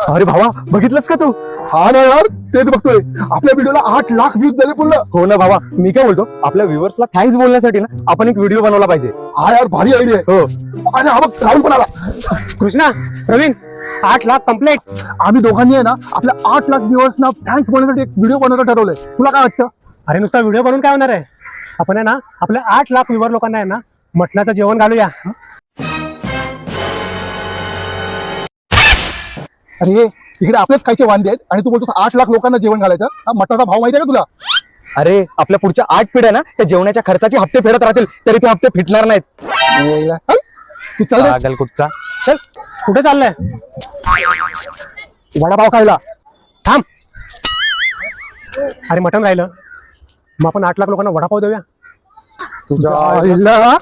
अरे भावा, बघितलंस का तू? हा ना यार, तेच बघतोय. आपल्या व्हिडिओला 8 लाख व्ह्यूज झाले पूर्ण. हो ना भावा, मी काय बोलतो, आपल्या व्ह्युअर्सला थँक्स बोलण्यासाठी ना आपण एक व्हिडिओ बनवला पाहिजे. हा यार, भारी आयडिया आहे. हो. आणि हा बघ, राहुल पण आला. कृष्णा, प्रवीण, 8 लाख कम्प्लीट. आम्ही दोघांनी आहे ना आपल्या 8 लाख व्ह्युअर्सना थँक्स बोलण्यासाठी एक व्हिडिओ बनवायचं ठरवलंय. तुला काय वाटतं? अरे नुसता व्हिडिओ बनवून काय होणार आहे? आपण आहे ना आपल्या 8 लाख व्ह्युअर लोकांना आहे ना मटणाचं जेवण घालूया. अरे इकडे आपलेच खायचे वांदे आहेत आणि तू बोलतो 8 लाख लोकांना जेवण घालायचं. हा मटाचा भाव माहिती आहे का तुला? अरे आपल्या पुढच्या 8 पिढ्या ना त्या जेवणाच्या खर्चाचे हप्ते फेडत राहतील तरी ते हप्ते फिटणार नाहीत. हल, तू चल रे. पागल कुठचा. चल, कुठे चाललंय? वडापाव खायला. थांब. अरे मटण राहिलं, मग आपण 8 लाख लोकांना वडापाव देऊया. तुझ्या आईला.